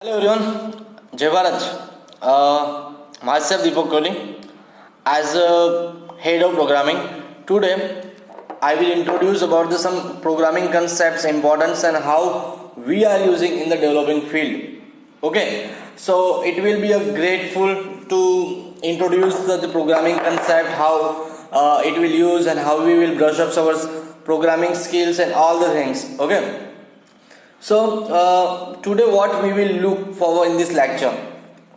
Hello everyone, Jai Bharat. Myself Deepak Kohli. As a head of programming, today I will introduce about some programming concepts, importance, and how we are using in the developing field. Okay, so it will be a grateful to introduce the programming concept, how it will use, and how we will brush up our programming skills and all the things. Okay. So today what we will look forward in this lecture.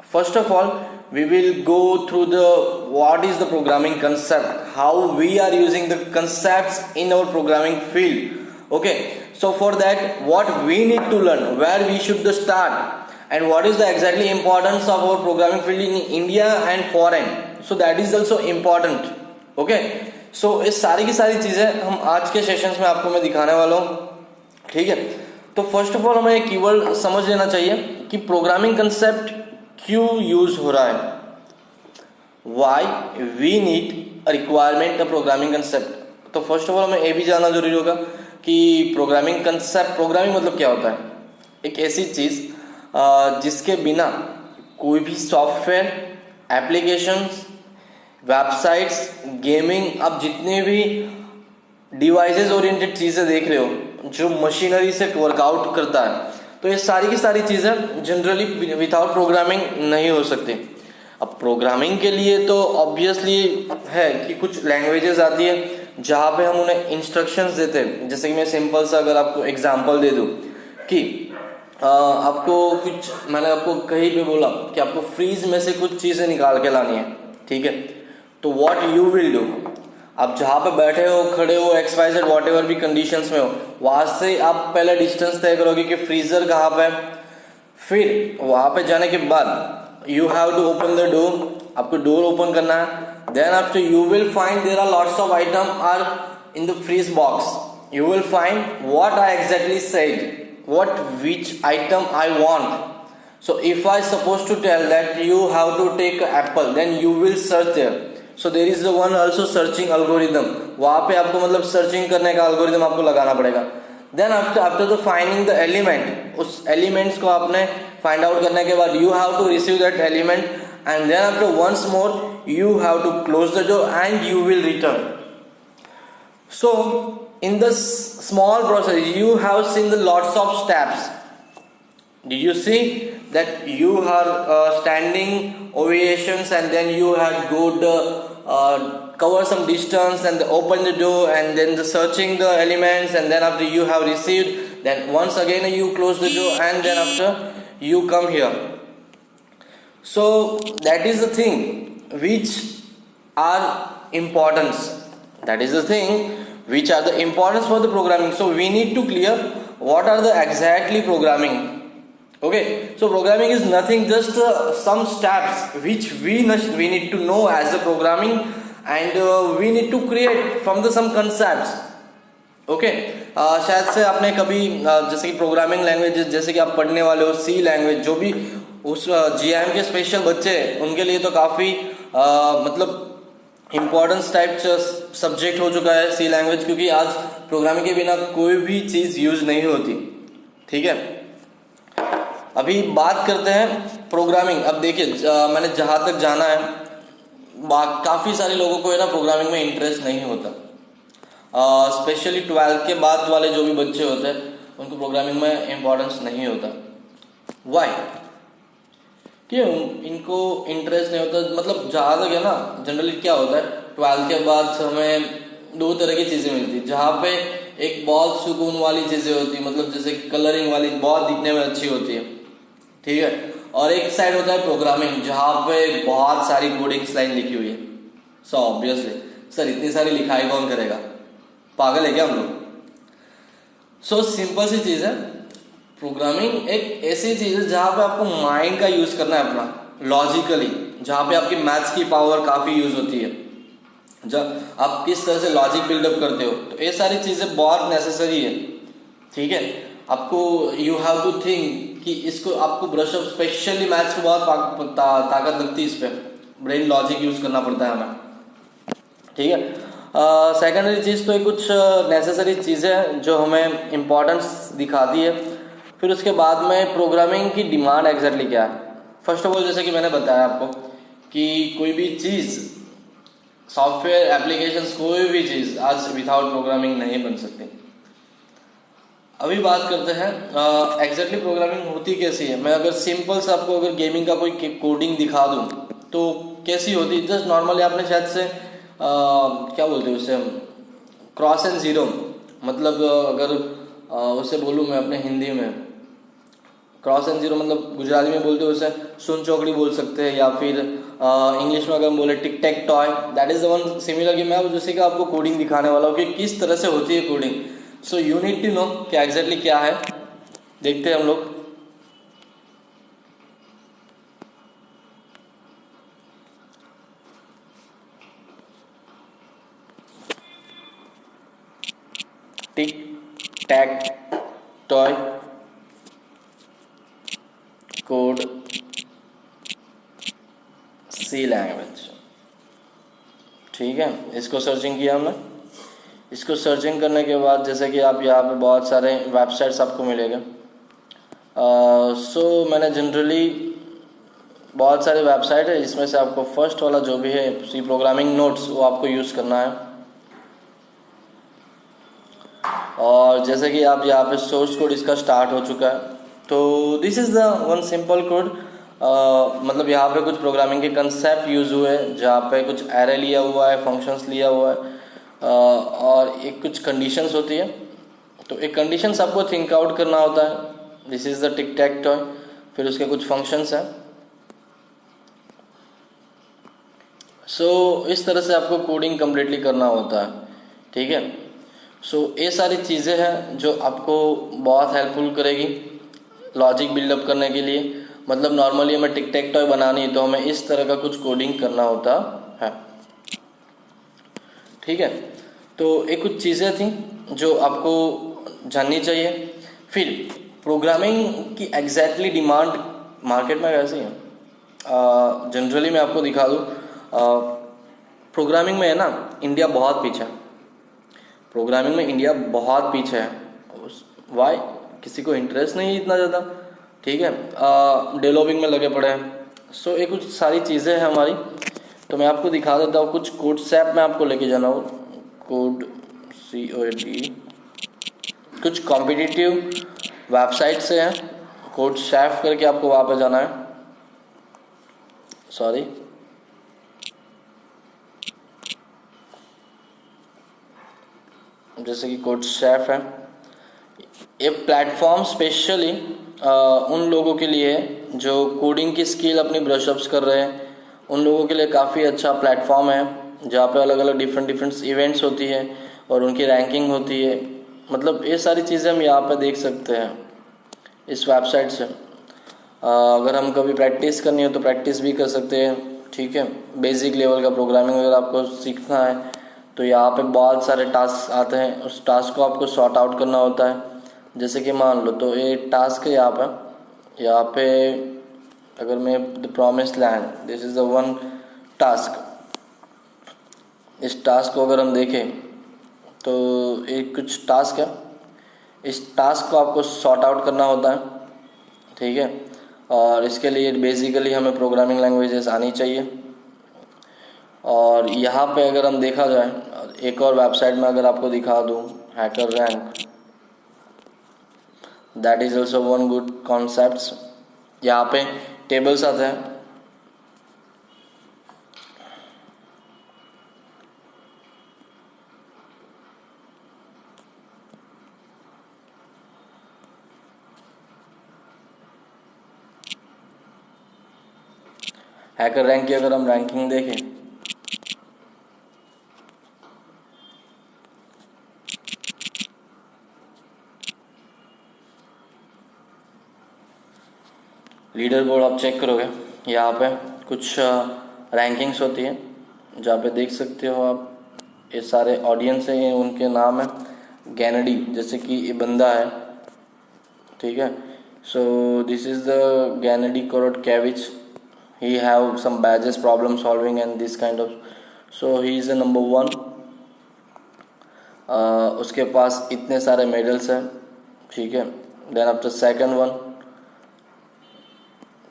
First of all, we will go through the what is the programming concept, how we are using the concepts in our programming field. Okay, so for that what we need to learn, where we should start, and what is the exactly importance of our programming field in India and foreign. So that is also important. Okay, so इस सारी की सारी चीज़ें हम आज के sessions में आपको मैं दिखाने वाला हूँ. ठीक है, तो फर्स्ट ऑफ ऑल हमें एक कीवर्ड समझ लेना चाहिए कि प्रोग्रामिंग कंसेप्ट क्यों यूज हो रहा है. Why we need requirement a programming concept. तो फर्स्ट ऑफ ऑल हमें ये भी जानना जरूरी होगा कि प्रोग्रामिंग कंसेप्ट, प्रोग्रामिंग मतलब क्या होता है. एक ऐसी चीज जिसके बिना कोई भी सॉफ्टवेयर, एप्लीकेशंस, वेबसाइट्स, गेमिंग, आप जितने भी डिवाइसेस ओरिएंटेड चीज़ें देख रहे हो जो मशीनरी से वर्कआउट करता है, तो ये सारी की सारी चीज़ें जनरली विदाउट प्रोग्रामिंग नहीं हो सकती. अब प्रोग्रामिंग के लिए तो ऑब्वियसली है कि कुछ लैंग्वेजेस आती है जहाँ पे हम उन्हें इंस्ट्रक्शंस देते हैं. जैसे कि मैं सिंपल सा अगर आपको एग्जांपल दे दूँ कि आपको कुछ, मैंने आपको कहीं पे बोला कि आपको फ्रीज में से कुछ चीज़ें निकाल के लानी है. ठीक है, तो व्हाट यू विल डू, आप जहाँ पे बैठे हो, खड़े हो, X Y Z whatever भी कंडीशंस में हो, वहां से आप पहले डिस्टेंस तय करोगे कि फ्रीजर कहाँ पे. फिर वहां पे जाने के बाद you have to open the door, आपको डोर ओपन करना है. Then after you will find there are lots of item are in the fridge box. You will find what I exactly said, what which item I want. So if I supposed to tell that you have to take apple, then you will search there. So there is the one also searching algorithm. वहाँ पे आपको मतलब searching करने का algorithm आपको लगाना पड़ेगा. Then after the finding the element, उस elements को आपने find out करने के बाद you have to receive that element, and then after once more you have to close the door and you will return. So in this small process you have seen the lots of steps. Did you see that you are standing ovations, and then you had go the cover some distance and open the door, and then the searching the elements, and then after you have received, then once again you close the door, and then after you come here. So that is the thing which are importance. That is the thing which are the importance for the programming. So we need to clear what are the exactly programming. Okay, so programming is nothing, just some steps which we need to know as a programming, and we need to create from the some concepts. Okay, शायद से आपने कभी जैसे कि programming language जैसे कि आप पढ़ने वाले हो, सी लैंग्वेज, जो भी उस जीआईएम के स्पेशल बच्चे उनके लिए तो काफ़ी मतलब इम्पोर्टेंस टाइप सब्जेक्ट हो चुका है सी लैंग्वेज, क्योंकि आज प्रोग्रामिंग के बिना कोई भी चीज़ यूज नहीं होती. ठीक है, अभी बात करते हैं प्रोग्रामिंग. अब देखिए मैंने जहाँ तक जाना है, काफ़ी सारे लोगों को है ना प्रोग्रामिंग में इंटरेस्ट नहीं होता. स्पेशली 12th के बाद वाले जो भी बच्चे होते हैं उनको प्रोग्रामिंग में इम्पोर्टेंस नहीं होता. वाई, क्यों इनको इंटरेस्ट नहीं होता? मतलब जहाँ तक है ना, जनरली क्या होता है 12th के बाद हमें दो तरह की चीज़ें मिलती है. जहाँ पे एक बहुत सुकून वाली चीज़ें होती है, मतलब जैसे कलरिंग वाली, बहुत दिखने में अच्छी होती है. ठीक है, और एक साइड होता है प्रोग्रामिंग जहाँ पे बहुत सारी कोडिंग्स लाइन लिखी हुई है. सो ऑब्वियसली सर इतनी सारी लिखाई कौन करेगा, पागल है क्या हम लोग? सो सिंपल सी चीज़ है, प्रोग्रामिंग एक ऐसी चीज़ है जहाँ पे आपको माइंड का यूज़ करना है अपना, लॉजिकली, जहाँ पे आपकी मैथ्स की पावर काफ़ी यूज़ होती है, जब आप किस तरह से लॉजिक बिल्डअप करते हो. तो ये सारी चीज़ें बहुत नेसेसरी है. ठीक है, आपको यू हैव टू थिंक कि इसको आपको ब्रश अप, स्पेशली मैथ्स को बहुत ताकत लगती है, इस पर ब्रेन लॉजिक यूज़ करना पड़ता है हमें. ठीक है, सेकेंडरी चीज़ तो कुछ नेसेसरी चीज़ें हैं जो हमें इम्पोर्टेंस दिखाती है. फिर उसके बाद में प्रोग्रामिंग की डिमांड एग्जैक्टली क्या है। फर्स्ट ऑफ ऑल जैसे कि मैंने बताया आपको कि कोई भी चीज़, सॉफ्टवेयर एप्लीकेशंस, कोई भी चीज़ आज विदाउट प्रोग्रामिंग नहीं बन सकती। अभी बात करते हैं एग्जैक्टली प्रोग्रामिंग होती कैसी है। मैं अगर सिंपल से आपको अगर गेमिंग का कोई कोडिंग दिखा दूँ तो कैसी होती है। जस्ट नॉर्मली आपने शायद से क्या बोलते हैं उसे, क्रॉस एंड ज़ीरो, मतलब अगर उसे बोलूँ मैं अपने हिंदी में, क्रॉस एंड जीरो मतलब गुजराती में बोलते हैं उसे सुन चौकड़ी बोल सकते हैं, या फिर इंग्लिश में अगर हम बोले tic tac toe, that is the one similar. कि मैं अब जैसे कि आपको कोडिंग दिखाने वाला हूँ कि किस तरह से होती है coding. So you need to know कि एग्जैक्टली क्या है। देखते हैं हम लोग। Tic tac toe code C language, ठीक है। इसको सर्चिंग किया हमने। इसको सर्चिंग करने के बाद जैसे कि आप यहाँ पे बहुत सारे वेबसाइट्स आपको मिलेंगे। सो मैंने जनरली बहुत सारे वेबसाइट है, इसमें से आपको फर्स्ट वाला जो भी है सी प्रोग्रामिंग नोट्स, वो आपको यूज़ करना है। और जैसे कि आप यहाँ पे सोर्स कोड इसका स्टार्ट हो चुका है, तो this is the one simple code. मतलब यहाँ पे कुछ प्रोग्रामिंग के कंसेप्ट यूज़ हुए हैं, जहाँ पे कुछ एरे लिया हुआ है, फंक्शंस लिया हुआ है, और एक कुछ कंडीशंस होती है। तो एक कंडीशंस आपको थिंक आउट करना होता है। This is the tic tac toe. फिर उसके कुछ फंक्शंस हैं। सो इस तरह से आपको कोडिंग कम्प्लीटली करना होता है, ठीक है। सो ये सारी चीज़ें हैं जो आपको बहुत हेल्पफुल करेगी लॉजिक बिल्डअप करने के लिए। मतलब नॉर्मली हमें टिक टैक टॉय बनानी है तो हमें इस तरह का कुछ कोडिंग करना होता है, ठीक है। तो ये कुछ चीज़ें थी जो आपको जाननी चाहिए। फिर प्रोग्रामिंग की एग्जैक्टली डिमांड मार्केट में कैसी है। जनरली मैं आपको दिखा दूँ, प्रोग्रामिंग में है ना, इंडिया बहुत पीछे है। प्रोग्रामिंग में इंडिया बहुत पीछे है। वाई? किसी को इंटरेस्ट नहीं है इतना ज़्यादा, ठीक है। डेवलपिंग में लगे पड़े हैं। सो ये कुछ सारी चीज़ें हैं हमारी। तो मैं आपको दिखा देता हूँ कुछ कोड सैप में आपको लेके जाना हो। कोड COD कुछ कॉम्पिटिटिव वेबसाइट से हैं, कोड सैप करके आपको वहाँ पे जाना है। सॉरी, जैसे कि कोड सैप है, ये प्लेटफॉर्म स्पेशली उन लोगों के लिए है जो कोडिंग की स्किल अपनी ब्रशअप्स कर रहे हैं। उन लोगों के लिए काफ़ी अच्छा प्लेटफॉर्म है, जहाँ पे अलग अलग डिफरेंट इवेंट्स होती है और उनकी रैंकिंग होती है। मतलब ये सारी चीज़ें हम यहाँ पे देख सकते हैं इस वेबसाइट से। अगर हम कभी प्रैक्टिस करनी हो तो प्रैक्टिस भी कर सकते हैं, ठीक है। बेसिक लेवल का प्रोग्रामिंग अगर आपको सीखना है तो यहाँ पे बहुत सारे टास्क आते हैं, उस टास्क को आपको सॉर्ट आउट करना होता है। जैसे कि मान लो तो ये टास्क है यहाँ पे अगर मैं the promised land, this is the one task. इस टास्क को अगर हम देखें तो एक कुछ टास्क है, इस टास्क को आपको सॉर्ट आउट करना होता है, ठीक है। और इसके लिए बेसिकली हमें प्रोग्रामिंग लैंग्वेजेस आनी चाहिए। और यहाँ पे अगर हम देखा जाए, एक और वेबसाइट में अगर आपको दिखा दूँ, hacker rank, that is also one good concepts. यहाँ पे टेबल्स आते हैं। हैकर रैंक की अगर हम रैंकिंग देखें, लीडर बोर्ड आप चेक करोगे, यहाँ पे कुछ रैंकिंग्स होती है, जहाँ पे देख सकते हो आप ये सारे ऑडियंस हैं, ये उनके नाम है। गैनडी जैसे कि ये बंदा है, ठीक है। So this is the Gennady Korotkevich. He have some badges, problem solving and this kind of. So he is a number 1। उसके पास इतने सारे मेडल्स हैं, ठीक है। then after second one,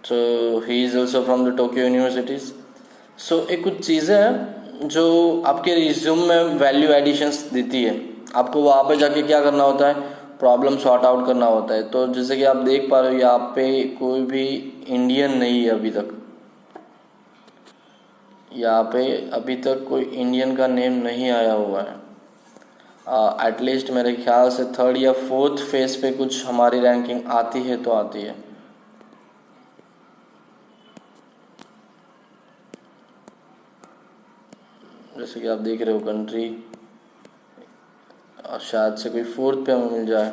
so he is also from the Tokyo universities. So एक कुछ चीज़ें हैं जो आपके रिज्यूम में वैल्यू एडिशंस देती है, आपको वहाँ पे जाके क्या करना होता है, प्रॉब्लम सॉर्ट आउट करना होता है। तो जैसे कि आप देख पा रहे हो यहाँ पे कोई भी इंडियन नहीं है अभी तक, यहाँ पे अभी तक कोई इंडियन का नेम नहीं आया हुआ है। एटलीस्ट मेरे ख्याल से थर्ड या फोर्थ फेज पे कुछ हमारी रैंकिंग आती है तो आती है। जैसे कि आप देख रहे हो कंट्री, और शायद से कोई फोर्थ पे हमें मिल जाए।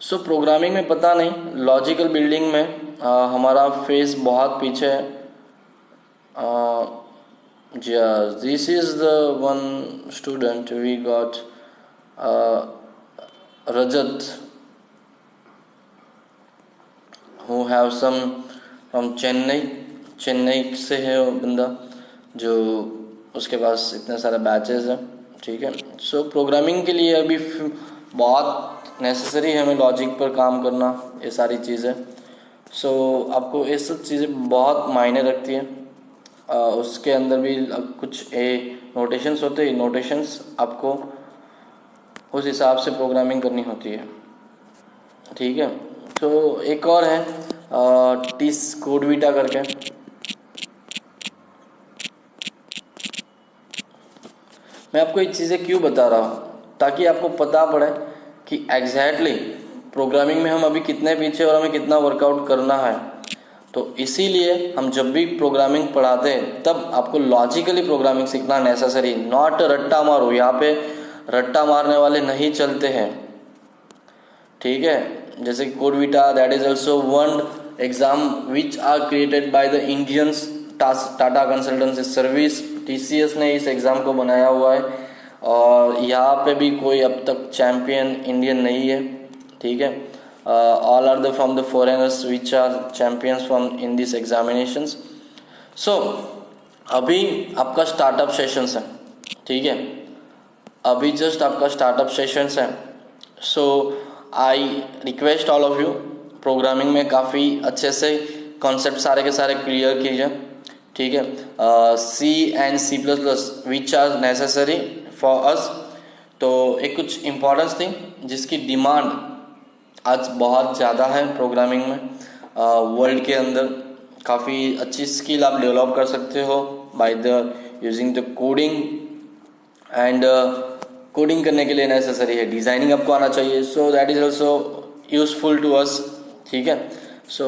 सो प्रोग्रामिंग में पता नहीं, लॉजिकल बिल्डिंग में हमारा फेस बहुत पीछे है। This is the one student we got, Rajat, who have some from Chennai से है वो बंदा, जो उसके पास इतने सारे बैचेस हैं। ठीक है, सो प्रोग्रामिंग के लिए अभी बहुत नेसेसरी है हमें लॉजिक पर काम करना, ये सारी चीज़ें। सो आपको ये सब चीज़ें बहुत मायने रखती है। उसके अंदर भी कुछ नोटेशंस होते हैं, नोटेशंस आपको उस हिसाब से प्रोग्रामिंग करनी होती है। ठीक है, तो एक और है टीस कोडविटा करके। मैं आपको ये चीज़ें क्यों बता रहा हूँ, ताकि आपको पता पड़े कि एग्जैक्टली प्रोग्रामिंग में हम अभी कितने पीछे और हमें कितना वर्कआउट करना है। तो इसीलिए हम जब भी प्रोग्रामिंग पढ़ाते हैं तब आपको लॉजिकली प्रोग्रामिंग सीखना नेसेसरी, नॉट रट्टा मारो। यहाँ पे रट्टा मारने वाले नहीं चलते हैं। ठीक है, जैसे CodeVita, that is also one exam which are created by the Indians, Tata consultancy service, TCS ने इस एग्ज़ाम को बनाया हुआ है। और यहाँ पे भी कोई अब तक चैम्पियन इंडियन नहीं है। ठीक है, all are the from the foreigners which are champions from in this examinations. So अभी आपका स्टार्टअप सेशंस है। ठीक है, अभी जस्ट आपका स्टार्टअप सेशंस है। So I request all of you, programming में काफ़ी अच्छे से कॉन्सेप्ट सारे के सारे क्लियर कीजिए। ठीक है, C and C++ which are necessary for us. तो एक कुछ इम्पोर्टेंस थी जिसकी डिमांड आज बहुत ज़्यादा है प्रोग्रामिंग में। वर्ल्ड के अंदर काफ़ी अच्छी स्किल आप डेवलप कर सकते हो by the using the coding, and coding करने के लिए नेसेसरी है डिज़ाइनिंग आपको आना चाहिए। So that is also useful to us. ठीक है, so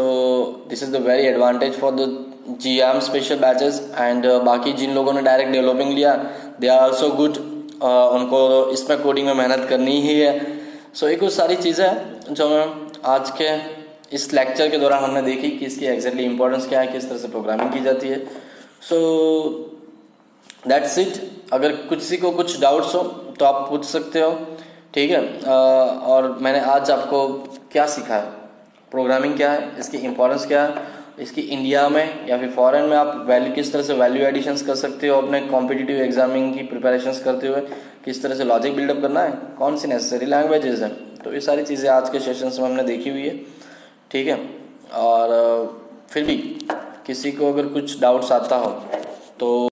this is the very advantage for the GM special batches. And बाकी जिन लोगों ने डायरेक्ट डेवलपिंग लिया, दे आर ऑल्सो गुड, उनको इसमें कोडिंग में मेहनत करनी ही है। सो ये कुछ सारी चीज़ें हैं जो आज के इस लेक्चर के दौरान हमने देखी कि इसकी एग्जैक्टली इंपॉर्टेंस क्या है, किस तरह से प्रोग्रामिंग की जाती है। So that's it. अगर किसी को कुछ डाउट्स हो तो आप पूछ सकते हो। ठीक है, और मैंने आज आपको क्या सिखाया, प्रोग्रामिंग क्या है, इसकी इंपॉर्टेंस क्या है, इसकी इंडिया में या फिर फॉरेन में आप वैल्यू किस तरह से वैल्यू एडिशंस कर सकते हो, अपने कॉम्पिटिटिव एग्जामिंग की प्रिपरेशंस करते हुए किस तरह से लॉजिक बिल्डअप करना है, कौन सी नेसेसरी लैंग्वेजेस हैं। तो ये सारी चीज़ें आज के सेशंस में हमने देखी हुई है। ठीक है, और फिर भी किसी को अगर कुछ डाउट्स आता हो तो